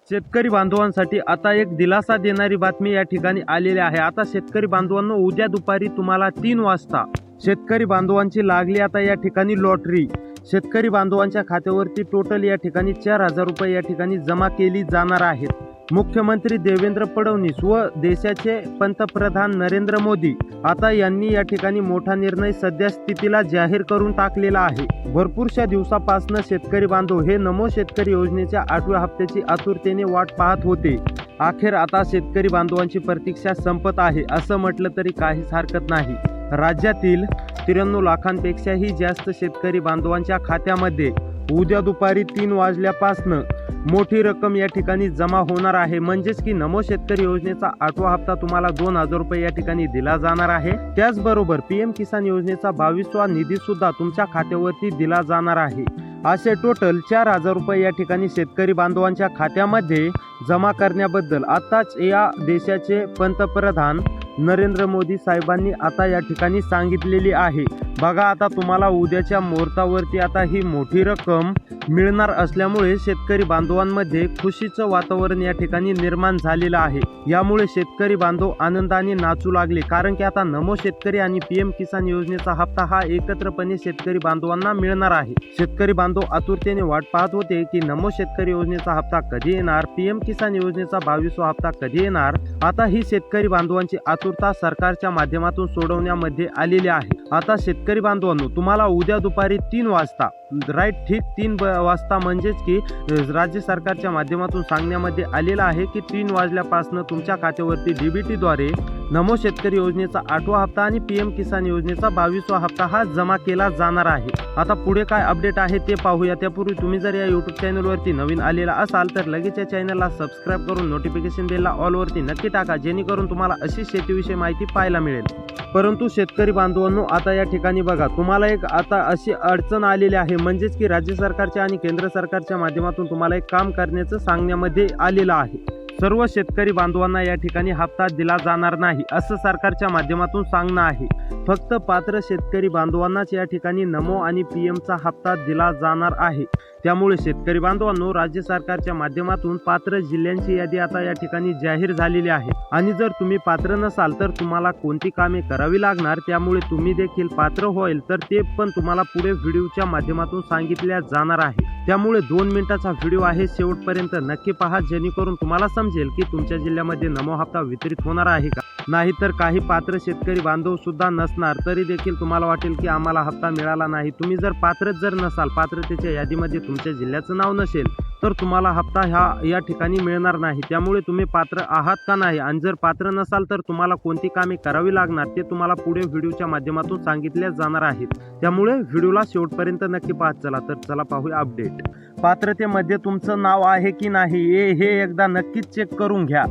शेतकरी बांधवांसाठी आता एक दिलासा देणारी बातमी या ठिकाणी आलेली आहे। आता शेतकरी बांधवांनो, उद्या दुपारी तुम्हाला 3 वाजता शेतकरी बांधवांची लागली आता या ठिकाणी लॉटरी। शेतकरी बांधवांच्या खात्यावरती टोटल या ठिकाणी 4,000 रुपये या ठिकाणी जमा केली जाणार आहेत। मुख्यमंत्री देवेंद्र फडणवीस व देशाचे पंतप्रधान नरेंद्र मोदी आता यांनी या ठिकाणी मोठा निर्णय सध्या स्थितीला जाहीर करून टाकलेला आहे। भरपूरशा दिवसापासून शेतकरी बांधव हे नमो शेतकरी योजनेच्या 8व्या हप्त्याची आतुरतेने वाट पाहत होते। अखेर आता शेतकरी बांधवांची प्रतीक्षा संपत आहे असं म्हटलं तरी काहीच हरकत नाही। राज्यातील 93 लाखांपेक्षाही जास्त शेतकरी बांधवांच्या खात्यामध्ये उद्या दुपारी 3 वाजल्यापासून मोठी रक्कम या ठिकाणी जमा होणार आहे। म्हणजेच की नमो शेतकरी योजनेचा 8वा हप्ता तुम्हाला 2,000 रुपये या ठिकाणी दिला जाणार आहे। त्याचबरोबर पीएम किसान योजनेचा 22वा निधी सुद्धा तुमच्या खात्यावरती दिला जाणार आहे। असे टोटल 4,000 रुपये या ठिकाणी शेतकरी बांधवांच्या खात्यामध्ये जमा करण्याबद्दल आताच या देशाचे पंतप्रधान नरेंद्र मोदी साहेबांनी आता या ठिकाणी सांगितलेली आहे। बघा, आता तुम्हाला उद्याच्या मुहूर्तावरती आता ही मोठी रक्कम मिळणार असल्यामुळे शेतकरी बांधवांमध्ये खुशीचं वातावरण या ठिकाणी निर्माण झालेलं आहे। यामुळे शेतकरी बांधव आनंदाने नाचू लागले, कारण की आता नमो शेतकरी आणि पीएम किसान योजनेचा हप्ता हा एकत्रपणे शेतकरी बांधवांना मिळणार आहे। शेतकरी बांधव आतुरतेने वाट पाहत होते की नमो शेतकरी योजनेचा हप्ता कधी येणार, पीएम किसान योजनेचा 22वा हप्ता कधी येणार। आता ही शेतकरी बांधवांची आतुरता सरकारच्या माध्यमातून सोडवण्यामध्ये आलेली आहे। आता शेतकरी बांधवांनो, तुम्हाला उद्या दुपारी 3 वाजता राईट ठीक 3 वाजता म्हणजेच की राज्य सरकारच्या माध्यमातून सांगण्यामध्ये आलेलं आहे की 3 वाजल्यापासून तुमच्या खात्यावरती डीबीटीद्वारे नमो शेतकरी योजनेचा 8वा हप्ता आणि पीएम किसान योजनेचा 22वा हप्ता हा जमा केला जाणार आहे। आता पुढे काय अपडेट आहे ते पाहूया। त्यापूर्वी तुम्ही जर या यूट्यूब चॅनलवरती नवीन आलेला असाल तर लगेच या चॅनलला सबस्क्राईब करून नोटिफिकेशन बेलला ऑलवरती नक्की टाका, जेणेकरून तुम्हाला अशी शेतीविषयी माहिती पाहायला मिळेल। परंतु शेतकरी बांधवांनो, आता या ठिकाणी बघा, तुम्हाला एक आता अशी अडचण आलेली आहे। म्हणजेच की राज्य सरकारच्या आणि केंद्र सरकारच्या माध्यमातून तुम्हाला एक काम करण्याचं सांगण्यामध्ये आलेलं आहे। सर्व शेतकरी बांधवांना या ठिकाणी हप्ता दिला जाणार नाही असं सरकारच्या माध्यमातून सांगणं आहे। फक्त पात्र शेतकरी बांधवांनाच या ठिकाणी नमो आणि पीएमचा हप्ता दिला जाणार आहे। त्यामुळे शेतकरी बांधवांनो, राज्य सरकारच्या माध्यमातून पात्र जिल्ह्यांची यादी आता या ठिकाणी जाहीर झालेली आहे। आणि जर तुम्ही पात्र नसाल तर तुम्हाला कोणती कामे करावी लागणार, त्यामुळे तुम्ही देखील पात्र होईल तर ते पण तुम्हाला पुढे व्हिडिओच्या माध्यमातून सांगितल्या जाणार आहे। त्यामुळे 2 मिनिटाचा व्हिडिओ आहे, शेवटपर्यंत नक्की पहा, जेणेकरून तुम्हाला समजेल की तुमच्या जिल्ह्यामध्ये नमो हप्ता वितरित होणार आहे का। नाहीतर काही पात्र शेतकरी बांधव सुद्धा नसणार तरी देखील तुम्हाला वाटेल की आम्हाला हप्ता मिळाला नाही। तुम्ही जर पात्रच जर नसाल, पात्रतेच्या यादीमध्ये तुमच्या जिल्ह्याचं नाव नसेल तर तुम्हाला हप्ता या ठिकाणी मिळणार नाही। त्यामुळे तुम्ही पात्र आहात का नाही आणि जर पात्र नसाल तर तुम्हाला कोणती कामे करावी लागणार ते तुम्हाला पुढे व्हिडिओच्या माध्यमातून सांगितले जाणार आहेत। त्यामुळे व्हिडिओला शेवटपर्यंत नक्की पाहत चला। तर चला पाहूया अपडेट। पात्रतेमध्ये तुमचं नाव आहे की नाही हे एकदा नक्कीच चेक करून घ्या।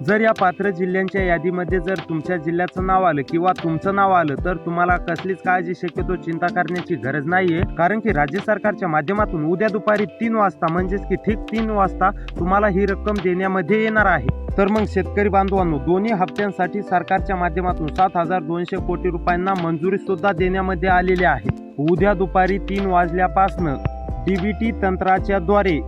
जर या पात्र जिल्ह्यांच्या यादीमध्ये जर तुमच्या जिल्ह्याचं नाव आलं किंवा तुमचं नाव आलं तर तुम्हाला कसलीच काळजी, शक्यतो चिंता करण्याची गरज नाहीये, कारण की राज्य सरकारच्या माध्यमातून उद्या दुपारी 3 वाजता म्हणजेच की ठीक 3 वाजता तुम्हाला ही रक्कम देण्यामध्ये येणार आहे। तर मग शेतकरी बांधवांनो, दोन्ही हप्त्यांसाठी सरकारच्या माध्यमातून 7,200 कोटी रुपयांना मंजुरी सुद्धा देण्यामध्ये आलेली आहे। उद्या दुपारी 3 वाजल्यापासून डीबीटी तंत्राच्या द्वारे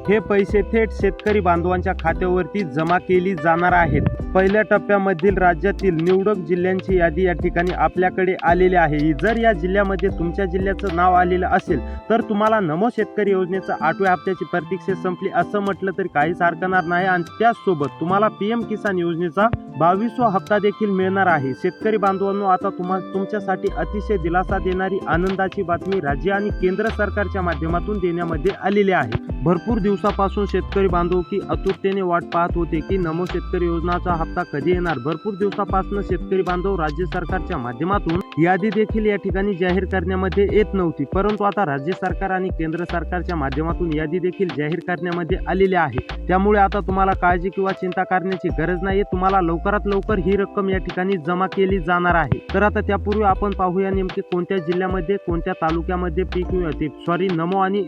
हे पैसे थेट शेतकरी बांधवांच्या खात्यावरती जमा केली जाणार आहेत। पहिल्या टप्प्यामधील राज्यातील निवडक जिल्ह्यांची यादी या ठिकाणी आपल्याकडे आलेली आहे। जर या जिल्ह्यामध्ये तुमच्या जिल्ह्याचं नाव आलेलं असेल तर तुम्हाला नमो शेतकरी योजनेचा 8व्या हप्त्याची प्रतीक्षा संपली असं म्हटलं तरी काहीच हरकत नाही। आणि त्याचसोबत तुम्हाला पीएम किसान योजनेचा 22वा हप्ता देखील मिळणार आहे। शेतकरी बांधवांनो, आता तुमच्यासाठी अतिशय दिलासा देणारी आनंदाची बातमी राज्य आणि केंद्र सरकारच्या माध्यमातून देण्यामध्ये आलेली आहे। भरपूर दिवसापासून शेतकरी बांधव की आतुरतेने वाट पाहत होते की नमो शेतकरी योजनेचा हप्ता कधी येणार। भरपूर दिवसापासून शेतकरी बांधव राज्य सरकारच्या माध्यमातून यादी देखील या ठिकाणी जाहीर करण्यामध्ये येत नव्हती, परंतु आता राज्य सरकार आणि केंद्र सरकारच्या माध्यमातून यादी देखील जाहीर करण्यामध्ये आलेली आहे। त्यामुळे आता तुम्हाला काळजी किंवा चिंता करण्याची गरज नाही। तुम्हाला लवकर लवकरात लवकर ही रक्कम या ठिकाणी जमा केली जाणार आहे। तर आता त्यापूर्वी आपण पाहूया नेमके कोणत्या जिल्ह्यामध्ये कोणत्या तालुक्यामध्ये नमो आणि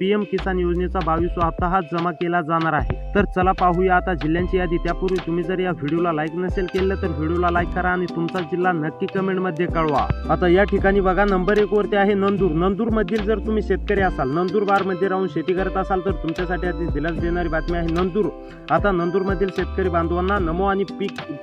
पीएम किसान योजनेचा 22वा हप्ता हा जमा केला जाणार आहे। तर चला पाहूया आता जिल्ह्यांची यादी। त्यापूर्वी तुम्ही जर या व्हिडिओला लाईक नसेल केलं तर व्हिडिओला लाईक करा आणि तुमचा जिल्हा नक्की कमेंटमध्ये कळवा। आता या ठिकाणी बघा नंबर 1 वरती आहे नंदूर मधील जर तुम्ही शेतकरी असाल, नंदुरबार मध्ये राहून शेती करत असाल तर तुमच्यासाठी आधी दिलास देणारी बातमी आहे नंदूर। आता नंदूर मधील शेतकरी बांधवांना नमो आणि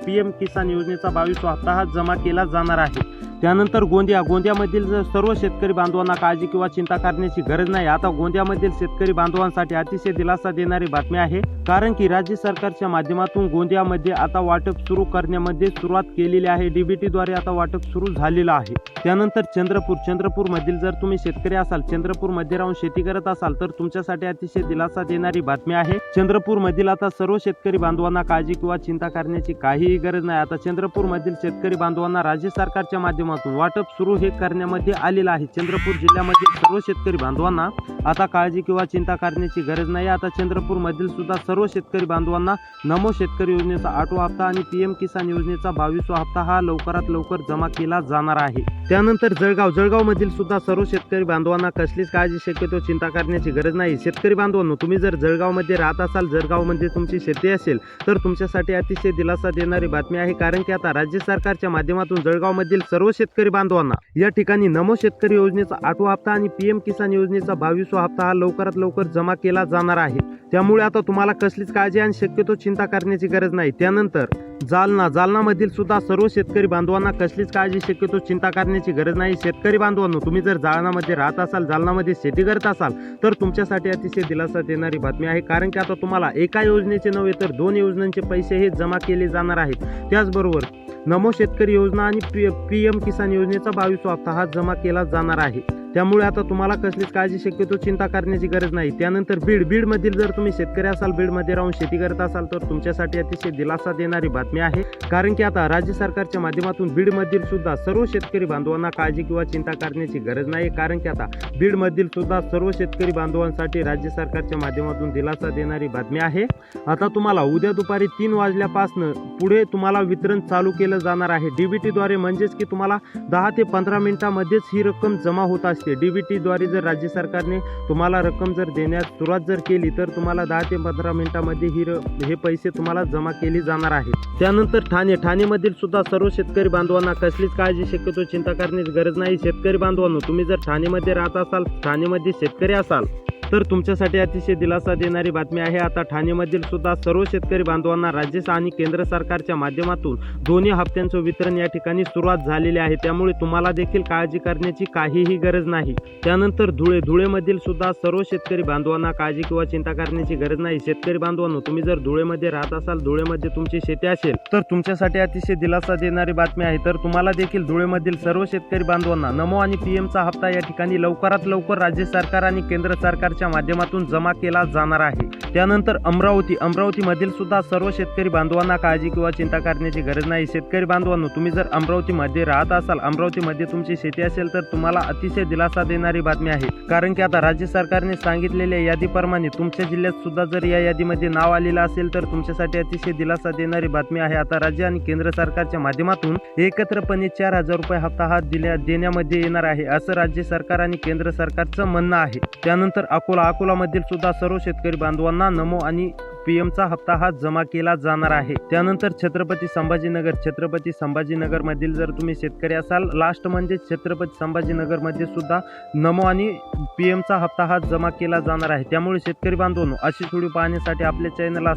पीएम किसान योजनेचा 22वा हप्ता हा जमा केला जाणार आहे। त्यानंतर गोंदियामधील सर्व शेतकरी बांधवांना काळजी किंवा चिंता करण्याची गरज नाही। आता गोंदियामधील शेतकरी बांधवांसाठी अतिशय दिलासा देणारी बातमी आहे, कारण की राज्य सरकारच्या माध्यमातून गोंदियामध्ये आता वाटप सुरू करण्यामध्ये सुरुवात केलेली आहे। DBT द्वारे आता वाटप सुरू झालेलं आहे। त्यानंतर चंद्रपूर मधील जर तुम्ही शेतकरी असाल, चंद्रपूर मध्ये राहून शेती करत असाल तर तुमच्यासाठी अतिशय दिलासा देणारी बातमी आहे। चंद्रपूर मधील आता सर्व शेतकरी बांधवांना काळजी किंवा चिंता करण्याची काहीही गरज नाही। आता चंद्रपूर मधील शेतकरी बांधवांना राज्य सरकारच्या माध्यमातून वाटप सुरू हे करण्यामध्ये आलेलं आहे। चंद्रपूर जिल्ह्यामधील सर्व शेतकरी बांधवांना आता काळजी किंवा चिंता करण्याची गरज नाही। आता चंद्रपूर मधील सुद्धा सर्व शेतकरी बांधवांना नमो शेतकरी योजनेचा 8वा हप्ता आणि पीएम किसान योजनेचा 22वा हप्ता हा लवकरात लवकर जमा केला जाणार आहे। त्यानंतर जळगाव मधील सुद्धा सर्व शेतकरी बांधवांना कसलीच काळजी शक्यतो चिंता करण्याची गरज नाही। शेतकरी बांधवांनो, तुम्ही जर जळगाव मध्ये राहत असाल, जळगाव मध्ये तुमची शेती असेल तर तुमच्यासाठी अतिशय दिलासा देणारी बातमी आहे, कारण की आता राज्य सरकारच्या माध्यमातून जळगाव मधील सर्व शेतकरी बांधवांना या ठिकाणी नमो शेतकरी योजनेचा 8वा हप्ता आणि पीएम किसान योजनेचा 22वा हप्ता हा लवकरात लवकर जमा केला जाणार आहे। त्यामुळे आता तुम्हाला कसलीच काळजी आणि शक्यतो चिंता करण्याची गरज नाही। त्यानंतर जालना मधील सुद्धा सर्व शेतकरी बांधवांना कसलीच काळजी शक्यतो चिंता करण्याची गरज नाही। शेतकरी बांधवांनो, तुम्ही जर जालनामध्ये राहत असाल, जालनामध्ये शेती करत असाल तर तुमच्यासाठी अतिशय दिलासा देणारी बातमी आहे, कारण की आता तुम्हाला एका योजनेचे नव्हे तर 2 योजनांचे पैसे हे जमा केले जाणार आहेत। त्याचबरोबर नमो शेतकरी योजना आणि पीएम किसान योजनेचा 22वा हप्ता हा जमा केला जाणार आहे। त्यामुळे आता तुम्हाला कसलीच काळजी शक्यतो चिंता करण्याची गरज नाही। त्यानंतर बीड मधील जर तुम्ही शेतकरी असाल, बीड मध्ये राहून शेती करत असाल तर तुमच्यासाठी अतिशय दिलासा देणारी बातमी आहे, कारण की आता राज्य सरकारच्या माध्यमातून बीड मधील सुद्धा सर्व शेतकरी बांधवांना काळजी किंवा चिंता करण्याची गरज नाही, कारण की आता बीड मधील सुद्धा सर्व शेतकरी बांधवांसाठी राज्य सरकारच्या माध्यमातून दिलासा देणारी बातमी आहे। आता तुम्हाला उद्या दुपारी 3 वाजल्यापासून पुढे तुम्हाला वितरण चालू केलं जाणार आहे DBT द्वारे, म्हणजेच की तुम्हाला 10 ते 15 मिनिटांमध्येच ही रक्कम जमा होत असते। DBT द्वारे जर राज्य सरकारने तुम्हाला रक्कम जर देण्यास सुरुवात जर केली तर तुम्हाला 10 ते 15 मिनिटांमध्ये हे पैसे तुम्हाला जमा केले जाणार आहेत। त्यानंतर ठाणेमधील सुद्धा सर्व शेतकरी बांधवांना कसलीच काळजी शक्यतो चिंता करण्याची गरज नाही। शेतकरी बांधवांनो, तुम्ही जर ठाणेमध्ये राहत असाल, ठाणेमध्ये शेतकरी असाल तर तुमच्यासाठी अतिशय दिलासा देणारी बातमी आहे। आता ठाणेमधील सुद्धा सर्व शेतकरी बांधवांना राज्य आणि केंद्र सरकारच्या माध्यमातून दोन्ही हप्त्यांचं वितरण या ठिकाणी सुरुवात झालेली आहे। त्यामुळे तुम्हाला देखील काळजी करण्याची काहीही गरज नाही। त्यानंतर धुळेमधील सुद्धा सर्व शेतकरी बांधवांना काळजी किंवा चिंता करण्याची गरज नाही। शेतकरी बांधवांनो, तुम्ही जर धुळेमध्ये राहत असाल, धुळेमध्ये तुमची शेती असेल तर तुमच्यासाठी अतिशय दिलासा देणारी बातमी आहे। तर तुम्हाला देखील धुळेमधील सर्व शेतकरी बांधवांना नमो आणि पीएमचा हप्ता या ठिकाणी लवकरात लवकर राज्य सरकार आणि केंद्र सरकार माध्यमातून जमा केला जाणार आहे। त्यानंतर अमरावती मधील सुद्धा सर्व शेतकरी बांधवांना काळजी किंवा चिंता करण्याची गरज नाही। शेतकरी बांधवांनो, तुम्ही जर अमरावती मध्ये राहत असाल, अमरावती मध्ये तुमची शेती असेल तर तुम्हाला अतिशय दिलासा देणारी बातमी आहे, कारण की आता राज्य सरकारने सांगितलेल्या यादीप्रमाणे तुमच्या जिल्ह्यात सुद्धा जर या यादीमध्ये नाव आलेलं असेल तर तुमच्यासाठी अतिशय दिलासा देणारी बातमी आहे। आता राज्य आणि केंद्र सरकारच्या माध्यमातून एकत्रपणे 4000 रुपये हप्ता हा देण्यामध्ये येणार आहे, असं राज्य सरकार आणि केंद्र सरकारचं म्हणणं आहे। त्यानंतर अकोला मधील सुद्धा सर्व शेतकरी बांधवांना नमो आणि पीएमचा हप्ता हा जमा केला जाणार आहे। त्यानंतर छत्रपती संभाजीनगर मधील जर तुम्ही शेतकरी असाल, लास्ट म्हणजे छत्रपती संभाजीनगर मध्ये सुद्धा नमो आणि पीएमचा हप्ता हा जमा केला जाणार आहे। त्यामुळे शेतकरी बांधवांनो, अशी व्हिडिओ पाहण्यासाठी आपल्या चॅनलला